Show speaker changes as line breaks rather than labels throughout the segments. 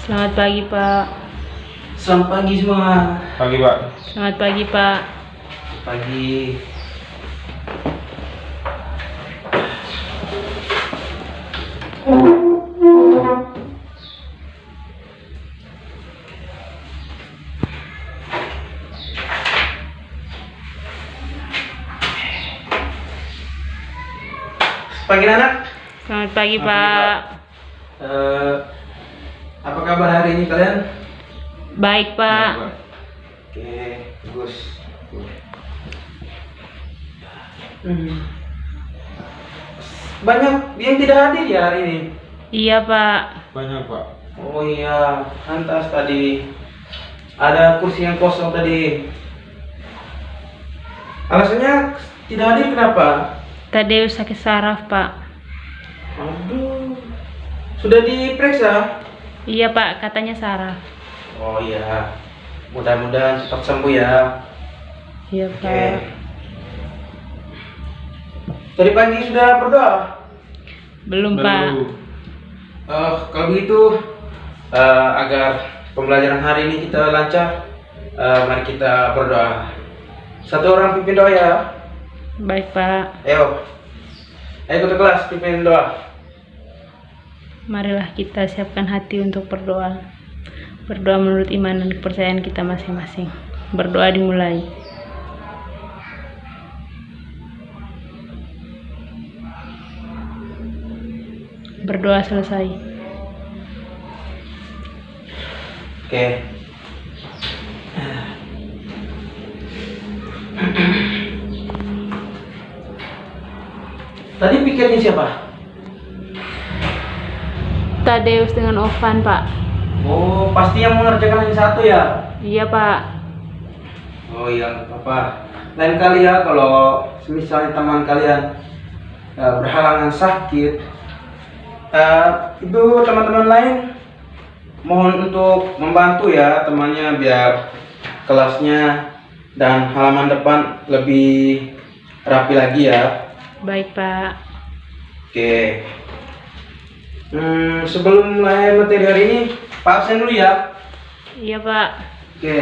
Selamat pagi, Pak.
Selamat pagi semua.
Pagi Pak.
Selamat pagi, Pak.
Pagi. Pagi anak.
Selamat pagi,
Pagi,
Pak.
Apa kabar hari ini kalian?
Baik, Pak.
Oke, bagus. Banyak yang tidak hadir ya hari ini.
Iya, Pak.
Banyak Pak.
Oh iya, lantas tadi ada kursi yang kosong tadi. Alasannya tidak hadir kenapa?
Tadeus sakit saraf, Pak.
Aduh, sudah diperiksa?
Iya, Pak. Katanya saraf.
Oh iya, mudah-mudahan cepat sembuh ya.
Iya,
Oke.
Pak.
Tadi pagi sudah berdoa?
Belum, Pak.
Kalau begitu, agar pembelajaran hari ini kita lancar, mari kita berdoa. Satu orang pimpin doa ya.
Baik, Pak.
Ayo ikut kelas pimpin doa.
Marilah kita siapkan hati untuk berdoa. Berdoa menurut iman dan kepercayaan kita masing-masing. Berdoa dimulai. Berdoa selesai.
Oke. Tadi pikirnya siapa?
Tadeus dengan Ovan, Pak.
Oh, pasti yang mengerjakan hanya satu ya?
Iya, Pak.
Oh iya, nggak apa-apa. Lain kali ya kalau misalnya teman kalian berhalangan sakit, itu teman-teman lain mohon untuk membantu ya temannya biar kelasnya dan halaman depan lebih rapi lagi ya.
Baik, Pak.
Oke. Sebelum mulai materi hari ini, Pak absen dulu ya.
Iya, Pak.
Oke.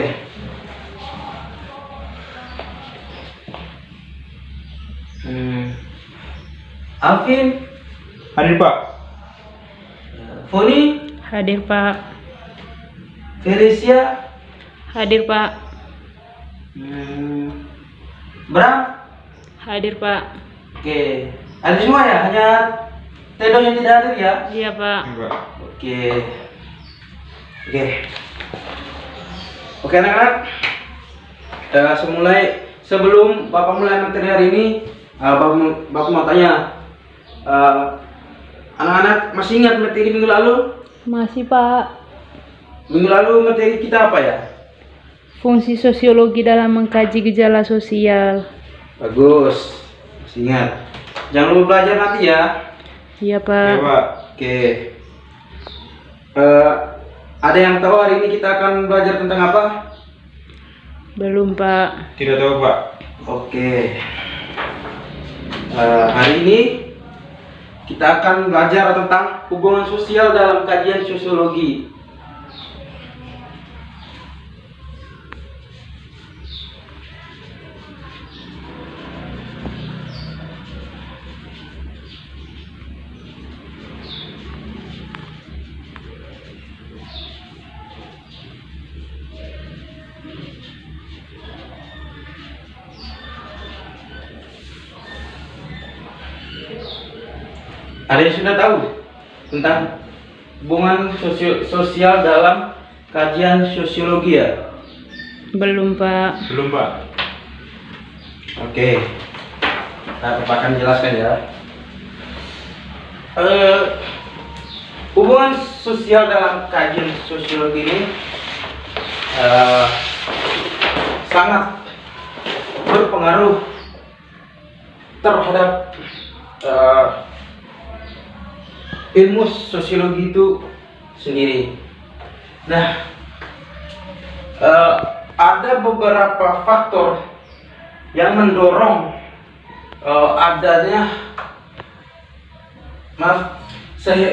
Alvin,
Hadir Pak.
Foni,
Hadir, Pak.
Felicia,
Hadir, Pak.
Bram.
Hadir, Pak.
Oke. Ada semua ya? Hanya Tedo yang tidak hadir ya?
Iya, Pak.
Ini Pak.
Oke. Oke. Oke anak-anak. Sebelum Bapak mulai materi hari ini, Bapak mau tanya, anak-anak masih ingat materi minggu lalu?
Masih, Pak.
Minggu lalu materi kita apa ya?
Fungsi sosiologi dalam mengkaji gejala sosial.
Bagus, masih ingat. Jangan lupa belajar nanti ya.
Iya,
Oke
Pak.
Pak.
Oke. Ada yang tahu hari ini kita akan belajar tentang apa?
Belum, Pak.
Tidak tahu Pak.
Oke. Hari ini kita akan belajar tentang hubungan sosial dalam kajian sosiologi. Ada yang sudah tahu tentang hubungan sosial dalam kajian sosiologi ya?
Belum, Pak.
Belum Pak.
Oke. Bapak akan jelaskan ya. Hubungan sosial dalam kajian sosiologi ini sangat berpengaruh terhadap ilmu sosiologi itu sendiri. Nah, ada beberapa faktor yang mendorong adanya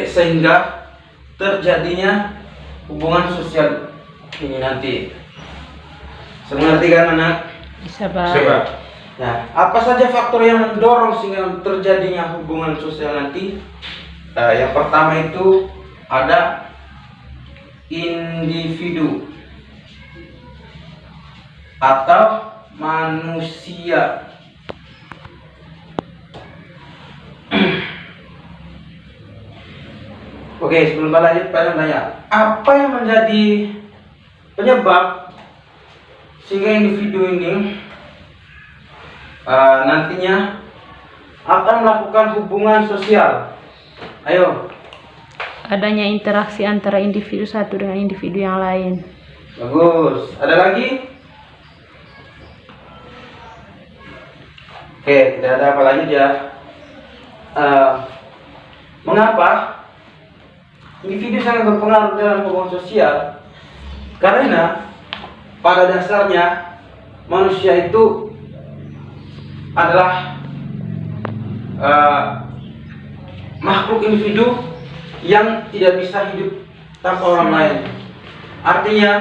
sehingga terjadinya hubungan sosial ini nanti. Mengerti kan anak?
Bisa, Pak.
Siapa?
Nah, apa saja faktor yang mendorong sehingga terjadinya hubungan sosial nanti? Yang pertama itu ada individu atau manusia. Oke, sebelum lanjut, pada nanya, apa yang menjadi penyebab sehingga individu ini nantinya akan melakukan hubungan sosial? Ayo.
Adanya interaksi antara individu satu dengan individu yang lain.
Bagus. Ada lagi? Oke, tidak ada apa lagi ya. Mengapa individu sangat berpengaruh dalam hubungan sosial? Karena pada dasarnya manusia itu adalah makhluk individu yang tidak bisa hidup tanpa orang lain. Artinya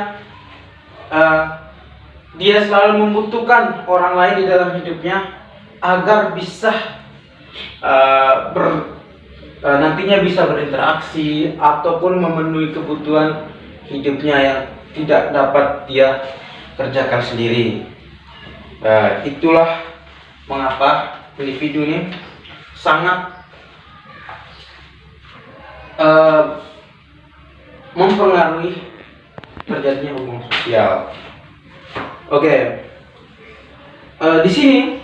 dia selalu membutuhkan orang lain di dalam hidupnya agar bisa nantinya bisa berinteraksi ataupun memenuhi kebutuhan hidupnya yang tidak dapat dia kerjakan sendiri. Itulah mengapa individu ini sangat mempengaruhi terjadinya hubungan sosial. Oke. Di sini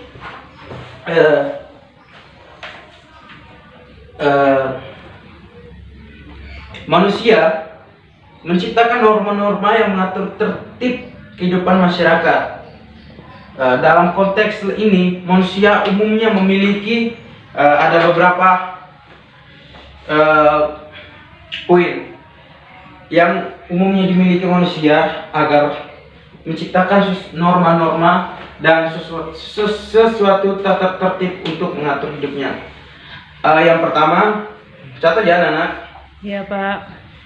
manusia menciptakan norma-norma yang mengatur tertib kehidupan masyarakat. Dalam konteks ini, manusia umumnya memiliki ada beberapa poin yang umumnya dimiliki manusia agar menciptakan norma-norma dan sesuatu tata tertib untuk mengatur hidupnya. Yang pertama, catat ya anak.
Iya, Pak.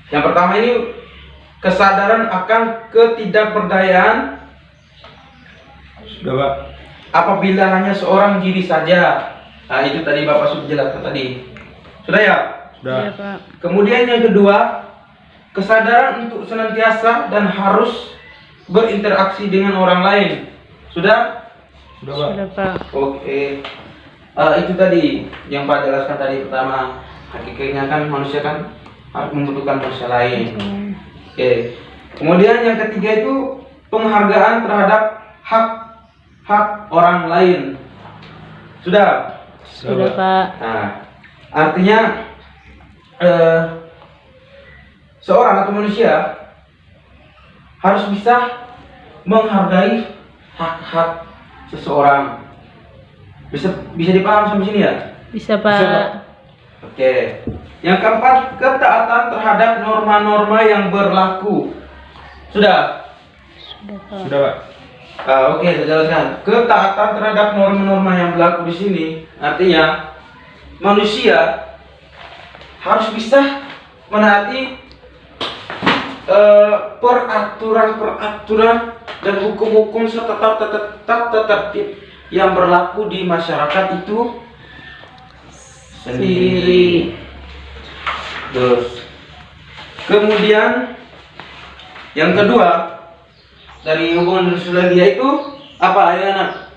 Yang pertama ini kesadaran akan ketidakberdayaan.
Sudah, Pak.
Apabila hanya seorang diri saja. Nah, itu tadi Bapak sudah jelaskan tadi. Sudah ya?
Sudah.
Iya, Pak.
Kemudian yang kedua, kesadaran untuk senantiasa dan harus berinteraksi dengan orang lain. Sudah?
Sudah, Pak.
Sudah, Pak.
Oke. Itu tadi yang Pak jelaskan tadi pertama. Hakikatnya kan manusia kan harus membutuhkan manusia lain. Oke. Kemudian yang ketiga itu penghargaan terhadap hak orang lain. Sudah?
Sudah, Pak.
Nah, artinya seorang atau manusia harus bisa menghargai hak-hak seseorang. Bisa dipaham sampai sini ya?
Bisa, Pak.
Bisa, Pak. Oke. Yang keempat, ketaatan terhadap norma-norma yang berlaku. Sudah?
Sudah, Pak.
Sudah, Pak.
Oke, saya jelaskan. Ketaatan terhadap norma-norma yang berlaku di sini artinya manusia harus bisa menaati peraturan-peraturan dan hukum-hukum serta tata tertib yang berlaku di masyarakat itu sendiri. Terus, kemudian yang kedua dari hubungan sosial itu apa ya anak?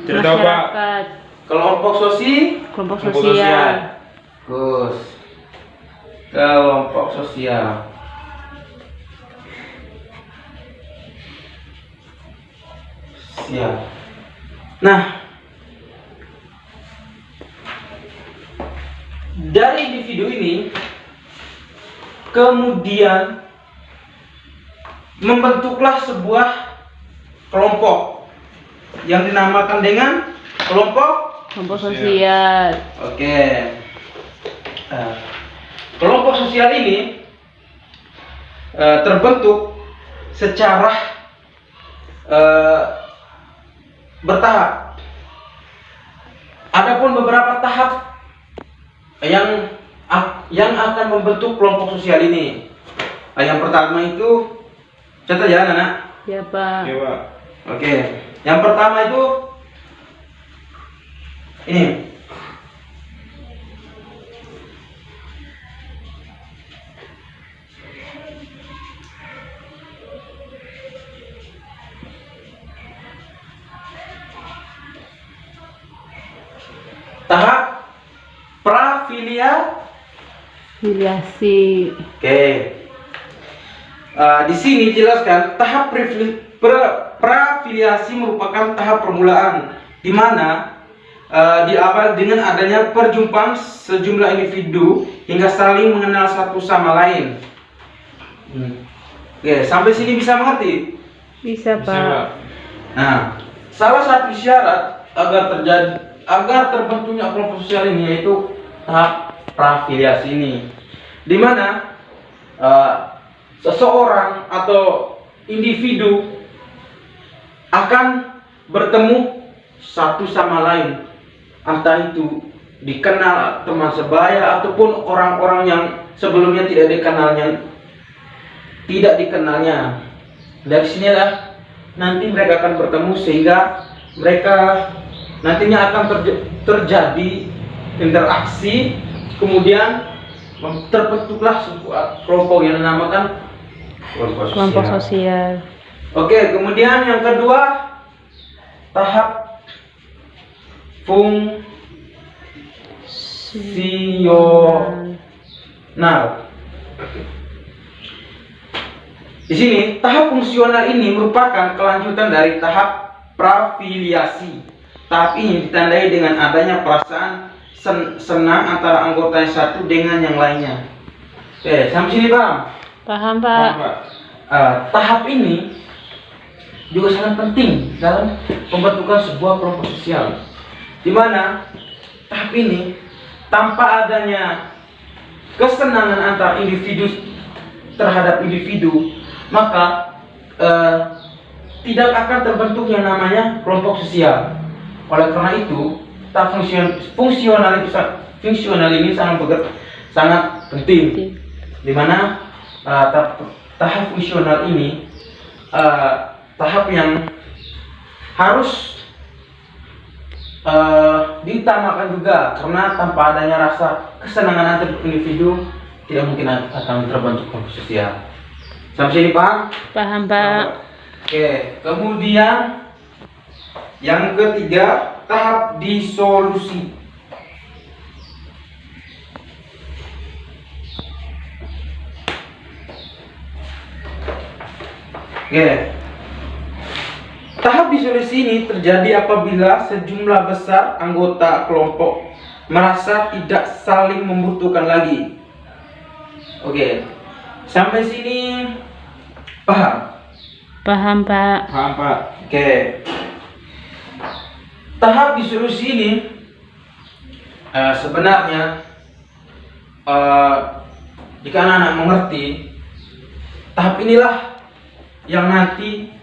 Tidak tahu, Pak.
Masyarakat.
Kelompok
Kelompok
Kelompok
sosial.
Gus. Kelompok sosial. Siap. Nah, dari individu ini kemudian membentuklah sebuah kelompok yang dinamakan dengan kelompok
Sosial.
Oke. Kelompok sosial ini terbentuk secara bertahap. Adapun beberapa tahap yang yang akan membentuk kelompok sosial ini. Yang pertama itu, catat ya anak.
Ya Pak.
Oke, Pak.
Oke, yang pertama itu ini. Tahap
Filiasi.
Oke. Di sini dijelaskan tahap prafiliasi merupakan tahap permulaan di mana diawali dengan adanya perjumpaan sejumlah individu hingga saling mengenal satu sama lain. Oke, sampai sini bisa mengerti?
Bisa
Bisa,
Pak.
Pak.
Nah, salah satu syarat agar terbentuknya kelompok sosial ini yaitu tahap prafiliasi ini, di mana seseorang atau individu akan bertemu satu sama lain, entah itu dikenal teman sebaya ataupun orang-orang yang sebelumnya tidak dikenalnya. Dari sinilah nanti mereka akan bertemu sehingga mereka nantinya akan terjadi interaksi, kemudian terbentuklah sebuah kelompok yang dinamakan
Kelompok sosial.
Oke, kemudian yang kedua tahap fungsional. Di sini tahap fungsional ini merupakan kelanjutan dari tahap prafiliasi. Tahap ini ditandai dengan adanya perasaan senang antara anggota yang satu dengan yang lainnya. Oke, sampai sini paham?
Paham
Paham,
Pak.
Pak.
Tahap ini juga sangat penting dalam pembentukan sebuah kelompok sosial, di mana tahap ini tanpa adanya kesenangan antar individu terhadap individu, maka tidak akan terbentuk yang namanya kelompok sosial. Oleh karena itu, tahap fungsional ini sangat penting, di mana tahap fungsional ini tahap yang harus diutamakan juga, karena tanpa adanya rasa kesenangan antar individu tidak mungkin akan terbentuk kelompok sosial. Sampai sini paham?
Paham Pak.
Oke, kemudian yang ketiga tahap disolusi. Oke. Tahap disolusi ini terjadi apabila sejumlah besar anggota kelompok merasa tidak saling membutuhkan lagi. Oke. Sampai sini paham?
Paham Pak.
Paham, Pak.
Oke. Tahap disolusi ini sebenarnya jika anak-anak mengerti, tahap inilah yang nanti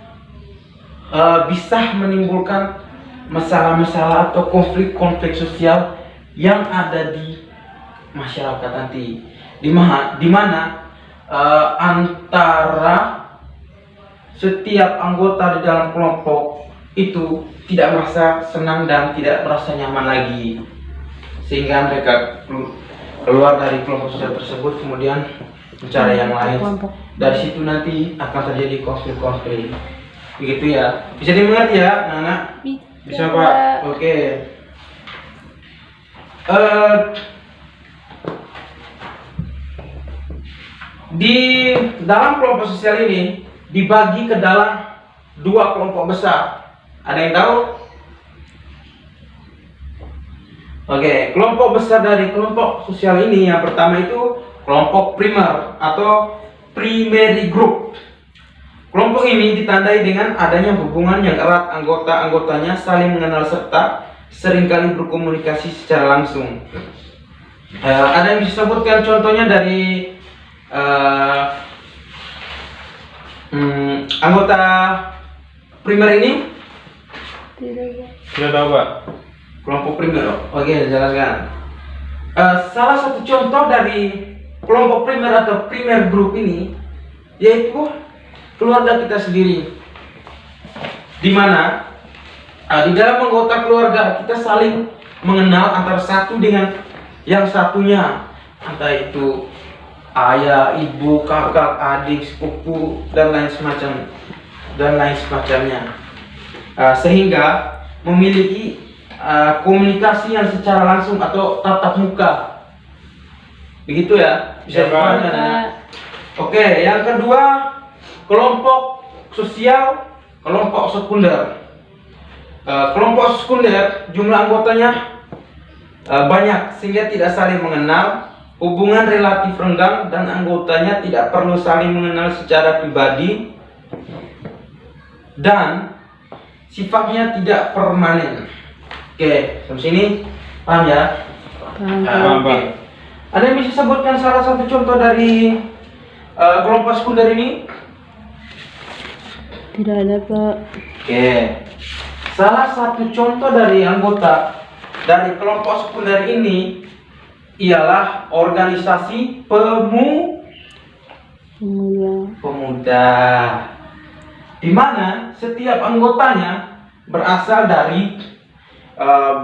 bisa menimbulkan masalah-masalah atau konflik-konflik sosial yang ada di masyarakat nanti, di mana antara setiap anggota di dalam kelompok itu tidak merasa senang dan tidak merasa nyaman lagi, sehingga mereka keluar dari kelompok sosial tersebut kemudian mencari yang lain. Dari situ nanti akan terjadi konflik-konflik. Begitu ya. Bisa dimengerti ya, anak-anak?
Bisa, Pak.
Oke. Di dalam kelompok sosial ini dibagi ke dalam dua kelompok besar. Ada yang tahu? Oke, kelompok besar dari kelompok sosial ini yang pertama itu kelompok primer atau primary group. Kelompok ini ditandai dengan adanya hubungan yang erat, anggota-anggotanya saling mengenal serta seringkali berkomunikasi secara langsung. Ada yang bisa sebutkan contohnya dari anggota primer ini?
Tidak tahu, Pak.
Kelompok primer, oke, jelaskan. Salah satu contoh dari kelompok primer atau primer group ini yaitu keluarga kita sendiri, di mana di dalam anggota keluarga kita saling mengenal antara satu dengan yang satunya, entah itu ayah, ibu, kakak, adik, sepupu dan lain semacamnya, sehingga memiliki komunikasi yang secara langsung atau tatap muka, begitu ya, bisa
Ya, Pak.
dipahami, anak-anak? Oke, yang kedua kelompok sosial, kelompok sekunder. Kelompok sekunder jumlah anggotanya banyak sehingga tidak saling mengenal, hubungan relatif renggang dan anggotanya tidak perlu saling mengenal secara pribadi dan sifatnya tidak permanen. Oke, sampai sini paham ya?
Paham.
Oke. Ada yang bisa sebutkan salah satu contoh dari kelompok sekunder ini?
Tidak ada, Pak.
Oke. Salah satu contoh dari anggota dari kelompok sekunder ini ialah organisasi pemuda, di mana setiap anggotanya berasal dari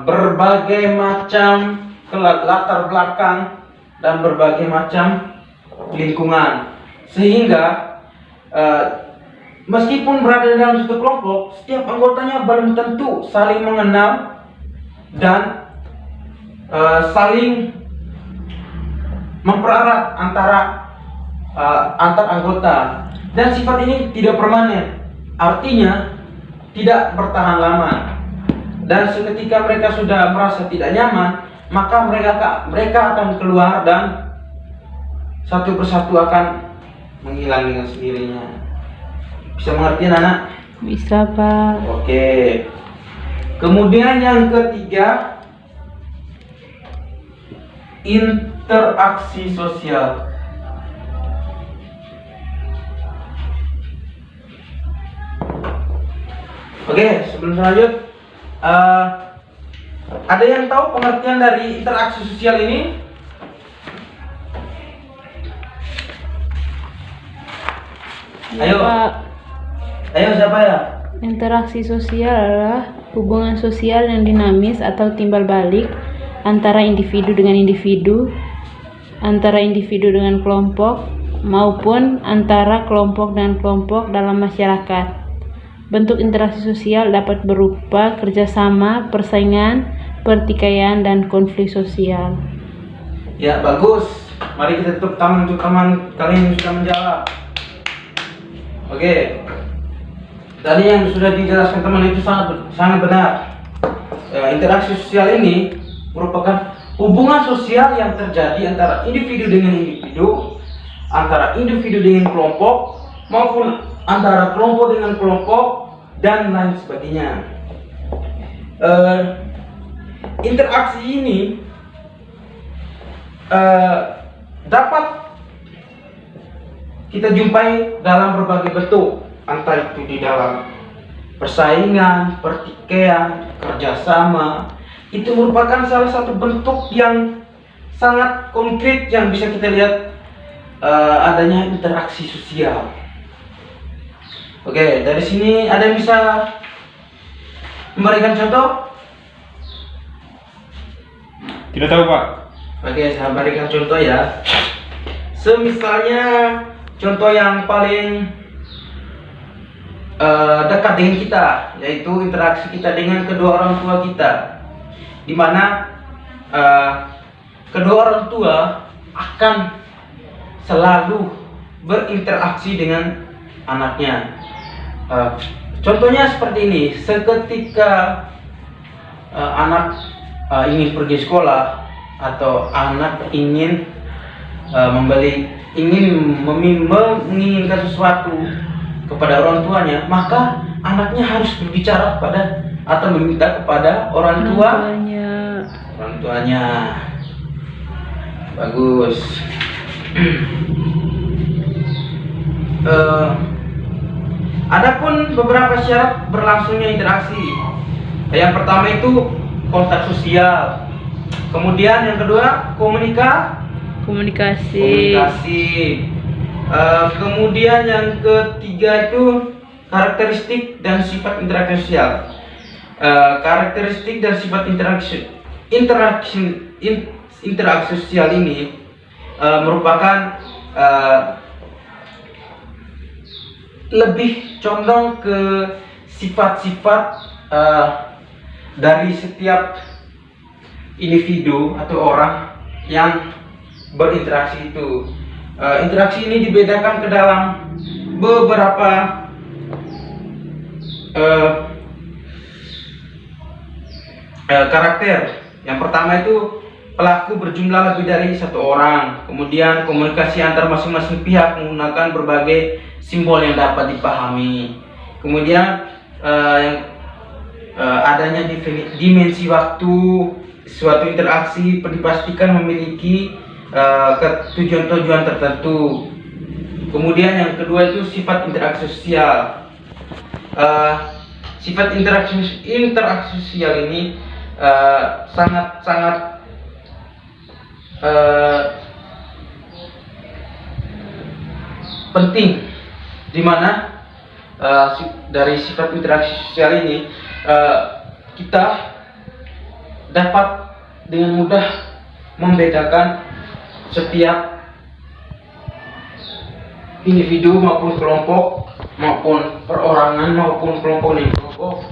berbagai macam latar belakang dan berbagai macam lingkungan, sehingga meskipun berada dalam satu kelompok, setiap anggotanya belum tentu saling mengenal dan saling mempererat antar anggota, dan sifat ini tidak permanen, artinya tidak bertahan lama, dan seketika mereka sudah merasa tidak nyaman, maka mereka akan keluar dan satu persatu akan menghilang dengan sendirinya. Bisa mengerti, anak?
Bisa, Pak.
Oke. Kemudian yang ketiga, interaksi sosial. Oke, sebelum lanjut, ada yang tahu pengertian dari interaksi sosial ini?
Ya,
Ayo.
Pak.
Ayo, siapa ya?
Interaksi sosial adalah hubungan sosial yang dinamis atau timbal balik antara individu dengan individu, antara individu dengan kelompok, maupun antara kelompok dengan kelompok dalam masyarakat. Bentuk interaksi sosial dapat berupa kerjasama, persaingan, pertikaian, dan konflik sosial.
Ya, bagus. Mari kita tepuk tangan untuk teman kalian yang sudah menjawab. Oke. Tadi yang sudah dijelaskan teman itu sangat benar. Interaksi sosial ini merupakan hubungan sosial yang terjadi antara individu dengan individu, antara individu dengan kelompok, maupun antara kelompok dengan kelompok, dan lain sebagainya. Interaksi ini dapat kita jumpai dalam berbagai bentuk, entah itu di dalam persaingan, pertikaian, kerjasama. Itu merupakan salah satu bentuk yang sangat konkret yang bisa kita lihat adanya interaksi sosial. Oke, dari sini ada yang bisa memberikan contoh?
Tidak tahu, Pak.
Oke, saya berikan contoh ya. Semisalnya contoh yang paling dekat dengan kita, yaitu interaksi kita dengan kedua orang tua kita, di mana kedua orang tua akan selalu berinteraksi dengan anaknya. Contohnya seperti ini, seketika anak ingin pergi sekolah atau anak ingin menginginkan sesuatu kepada orang tuanya, maka anaknya harus berbicara atau meminta kepada orang tuanya. Bagus. Adapun beberapa syarat berlangsungnya interaksi. Yang pertama itu kontak sosial. Kemudian yang kedua
komunikasi.
Kemudian yang ketiga itu karakteristik dan sifat interaksi sosial. Karakteristik dan sifat interaksi sosial ini merupakan lebih condong ke sifat-sifat dari setiap individu atau orang yang berinteraksi itu. Interaksi ini dibedakan ke dalam beberapa karakter. Yang pertama itu pelaku berjumlah lebih dari satu orang. Kemudian komunikasi antar masing-masing pihak menggunakan berbagai simbol yang dapat dipahami. Kemudian adanya dimensi waktu. Suatu interaksi dipastikan memiliki tujuan-tujuan tertentu. Kemudian yang kedua itu sifat interaksi sosial. Sifat interaksi sosial ini sangat penting, di mana dari sifat interaksi sosial ini kita dapat dengan mudah membedakan setiap individu maupun kelompok maupun perorangan maupun kelompok demi kelompok,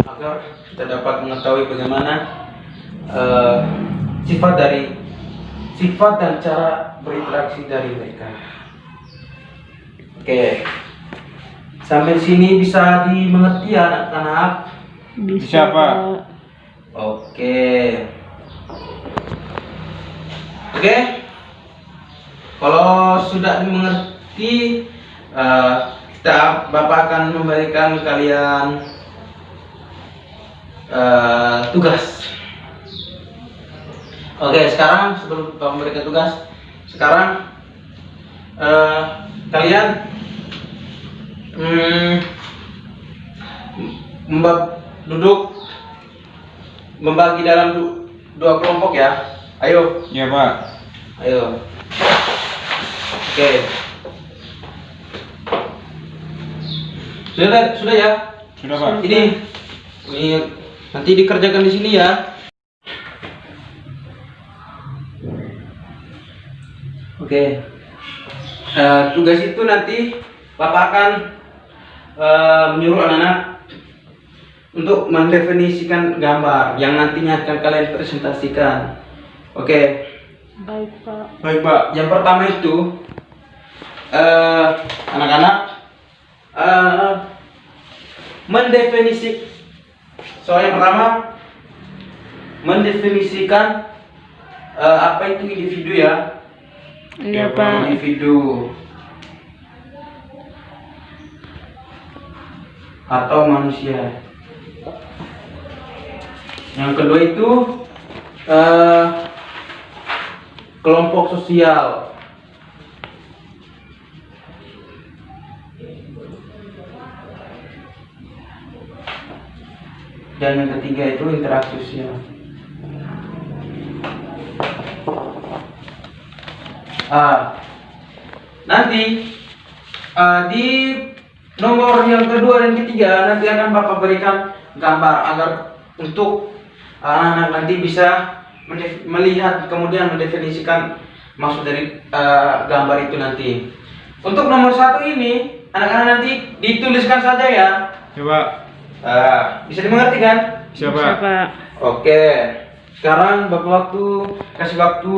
agar kita dapat mengetahui bagaimana sifat dan cara berinteraksi dari mereka. Oke, sampai sini bisa dimengerti ya anak-anak?
Bisa, Pak.
Oke. Kalau sudah dimengerti, Bapak akan memberikan kalian tugas. Oke, sekarang sebelum Bapak memberikan tugas, sekarang kalian duduk membagi dalam dua kelompok ya. Ayo.
Ya, Pak.
Ayo. Oke. Sudah ya?
Sudah, Pak.
Ini nanti dikerjakan di sini ya. Oke. Tugas itu nanti Bapak akan menyuruh anak-anak untuk mendefinisikan gambar yang nantinya akan kalian presentasikan. Oke.
Baik, Pak.
Baik, Pak.
Yang pertama itu anak-anak mendefinisikan. Soal yang pertama mendefinisikan apa itu individu ya.
Iya, Pak.
Individu atau manusia. Yang kedua itu kelompok sosial. Dan yang ketiga itu interaksi sosial. Nanti di nomor yang kedua dan ketiga nanti akan Bapak berikan gambar agar untuk anak-anak nanti bisa melihat kemudian mendefinisikan maksud dari gambar itu nanti. Untuk nomor 1 ini anak-anak nanti dituliskan saja ya.
Ya, Pak.
Bisa dimengerti kan?
Bisa,
Bisa,
Pak.
Pak.
Oke. Sekarang Bapak kasih waktu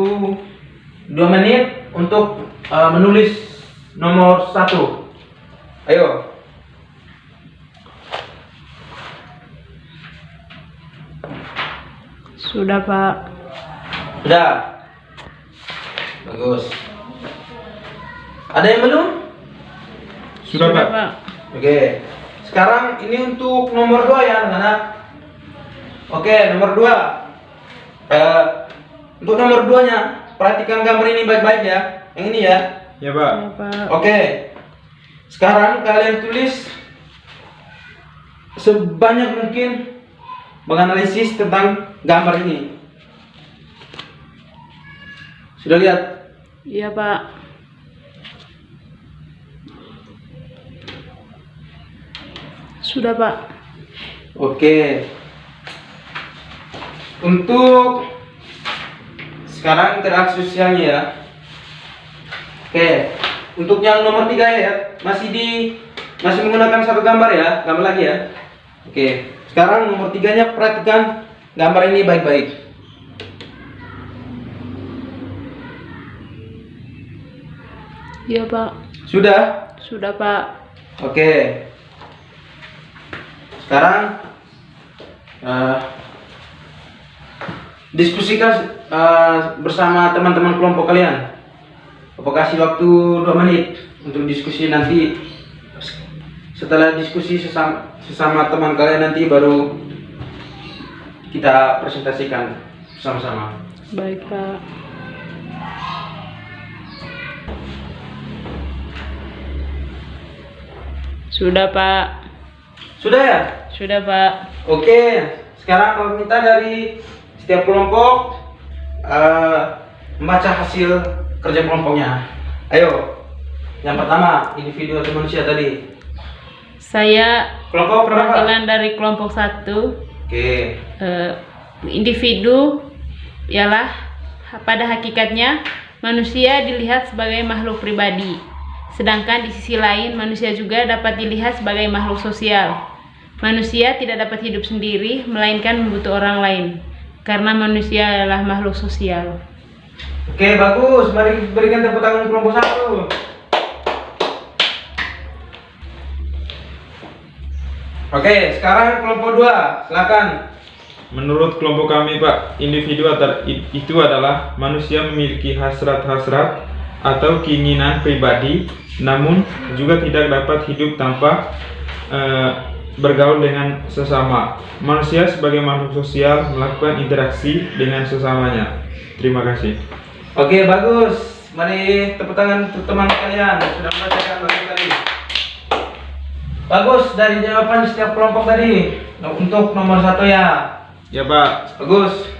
2 menit untuk menulis nomor 1. Ayo.
Sudah, Pak.
Sudah. Bagus. Ada yang belum?
Sudah, Pak.
Oke. Sekarang ini untuk nomor 2 ya, anak-anak. Oke, nomor 2. Untuk nomor 2-nya, perhatikan gambar ini baik-baik ya. Yang ini ya.
Ya, Pak.
Iya, Pak.
Oke. Sekarang kalian tulis sebanyak mungkin menganalisis tentang gambar ini. Sudah lihat?
Iya, Pak. Sudah, Pak.
Oke. Untuk sekarang interaksi sosialnya ya. Oke. Untuk yang nomor 3 ya, masih menggunakan satu gambar ya, gambar lagi ya. Oke. Sekarang nomor 3-nya perhatikan gambar ini baik-baik.
Iya, Pak.
Sudah?
Sudah, Pak.
Oke. Sekarang diskusikan bersama teman-teman kelompok kalian. Aku kasih waktu 2 menit untuk diskusi nanti. Setelah diskusi sesama teman kalian nanti baru kita presentasikan sama-sama.
Baik, Pak. Sudah, Pak.
Sudah ya?
Sudah, Pak.
Oke. Sekarang aku minta dari setiap kelompok membaca hasil kerja kelompoknya. Ayo. Yang pertama, individu atau manusia tadi.
Saya
Kelompok berapa?
perwakilan dari kelompok 1.
Oke.
Individu ialah pada hakikatnya manusia dilihat sebagai makhluk pribadi. Sedangkan di sisi lain manusia juga dapat dilihat sebagai makhluk sosial. Manusia tidak dapat hidup sendiri melainkan membutuhkan orang lain. Karena manusia adalah makhluk sosial.
Oke, bagus. Mari berikan tepuk tangan kelompok 1. Oke, sekarang kelompok 2. Silakan.
Menurut kelompok kami, Pak, individu itu adalah manusia memiliki hasrat-hasrat atau keinginan pribadi, namun juga tidak dapat hidup tanpa bergaul dengan sesama. Manusia sebagai makhluk sosial melakukan interaksi dengan sesamanya. Terima kasih.
Oke, bagus. Mari tepuk tangan untuk teman kalian sudah membacakan bagus tadi. Bagus dari jawaban setiap kelompok tadi. Untuk nomor 1 ya.
Ya, Pak.
Bagus.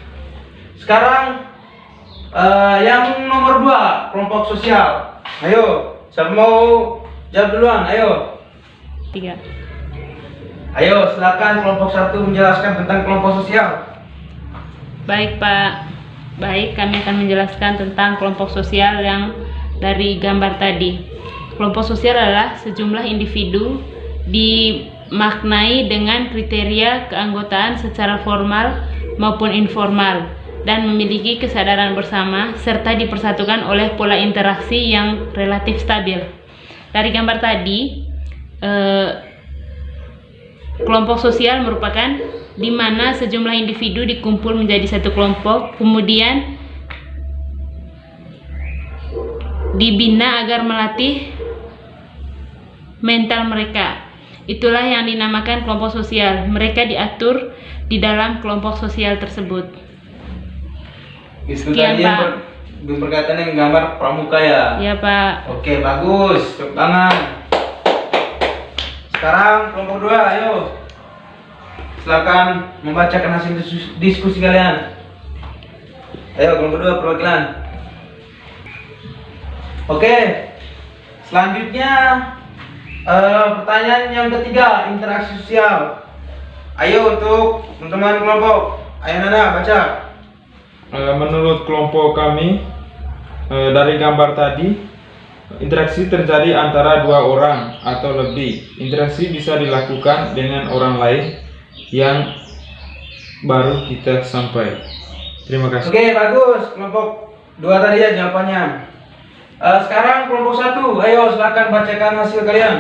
Sekarang yang nomor 2, kelompok sosial. Ayo, siapa mau jawab duluan? Ayo.
3.
Ayo, silakan kelompok 1 menjelaskan tentang kelompok sosial.
Baik, Pak. Baik, kami akan menjelaskan tentang kelompok sosial yang dari gambar tadi. Kelompok sosial adalah sejumlah individu dimaknai dengan kriteria keanggotaan secara formal maupun informal dan memiliki kesadaran bersama serta dipersatukan oleh pola interaksi yang relatif stabil. Dari gambar tadi, kelompok sosial merupakan di mana sejumlah individu dikumpul menjadi satu kelompok, kemudian dibina agar melatih mental mereka. Itulah yang dinamakan kelompok sosial. Mereka diatur di dalam kelompok sosial tersebut.
Itu
Sekian,
tadi
Pak.
yang berkaitan dengan gambar pramuka ya.
Ya, Pak.
Oke, bagus. Tepuk tangan. Sekarang kelompok 2, ayo. Silakan membacakan hasil diskusi kalian. Ayo, kelompok 2 perwakilan. Oke. Selanjutnya pertanyaan yang ketiga, interaksi sosial. Ayo untuk teman-teman kelompok. Ayo Nana, baca.
Menurut kelompok kami, dari gambar tadi, interaksi terjadi antara 2 orang atau lebih. Interaksi bisa dilakukan dengan orang lain yang baru kita sampai. Terima kasih.
Oke, bagus. Kelompok 2 tadi ya jawabannya. Sekarang kelompok 1, ayo silakan bacakan hasil kalian.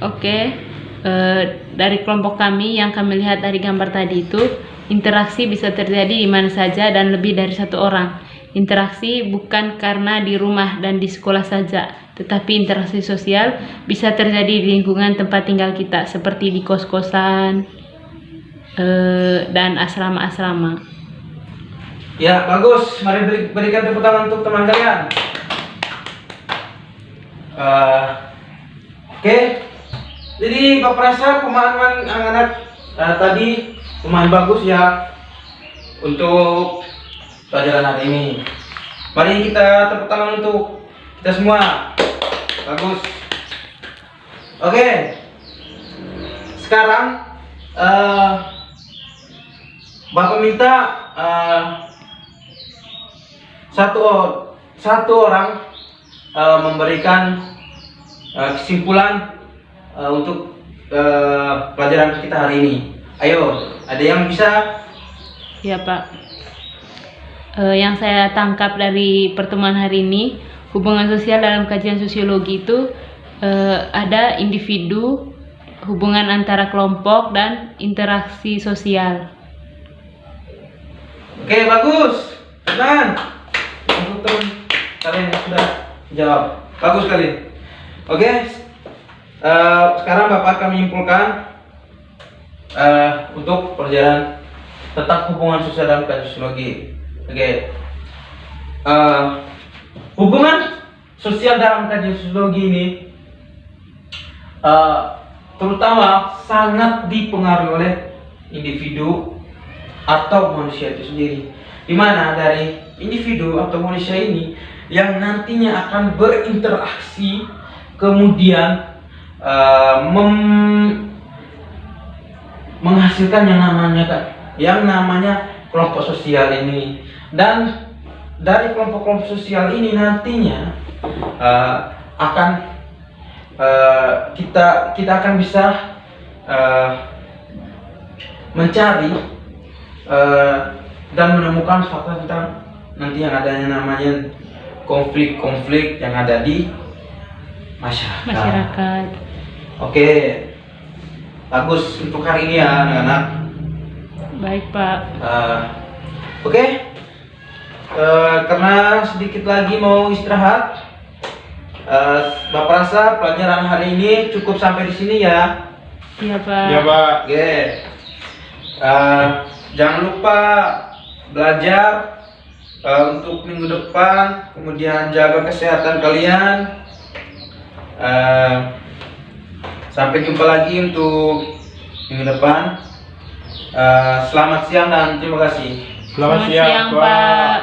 Oke. Dari kelompok kami yang kami lihat dari gambar tadi itu, interaksi bisa terjadi di mana saja dan lebih dari 1 orang. Interaksi bukan karena di rumah dan di sekolah saja, tetapi interaksi sosial bisa terjadi di lingkungan tempat tinggal kita, seperti di kos-kosan dan asrama-asrama.
Ya, bagus. Mari berikan tepuk tangan untuk teman kalian. Oke. Jadi Pak Prasa, pemahaman anak-anak tadi lumayan bagus ya untuk pelajaran hari ini. Mari kita tepuk tangan untuk kita semua. Bagus. Oke. Sekarang Bapak minta satu orang memberikan kesimpulan untuk pelajaran kita hari ini. Ayo, ada yang bisa?
Ya Pak. Yang saya tangkap dari pertemuan hari ini, hubungan sosial dalam kajian sosiologi itu ada individu, hubungan antara kelompok, dan interaksi sosial.
Oke, bagus. Tenang. Untuk teman kalian yang sudah jawab, bagus sekali. Oke, sekarang Bapak akan menyimpulkan untuk pelajaran tentang hubungan sosial dalam kajian sosiologi. Oke, hubungan sosial dalam kajian sosiologi ini terutama sangat dipengaruhi oleh individu atau manusia itu sendiri, di mana dari individu atau manusia ini yang nantinya akan berinteraksi kemudian menghasilkan yang namanya kelompok sosial ini, dan dari kelompok-kelompok sosial ini nantinya akan kita akan bisa mencari dan menemukan fakta tentang nanti yang adanya namanya konflik-konflik yang ada di masyarakat. Oke, bagus untuk hari ini ya anak-anak.
Baik Pak.
Oke, karena sedikit lagi mau istirahat, Bapak rasa pelajaran hari ini cukup sampai di sini ya.
Iya Pak.
Ya Pak.
Oke, jangan lupa belajar untuk minggu depan, kemudian jaga kesehatan kalian. Sampai jumpa lagi untuk minggu depan. Selamat siang dan terima kasih.
Selamat siang, Pak.
Pak.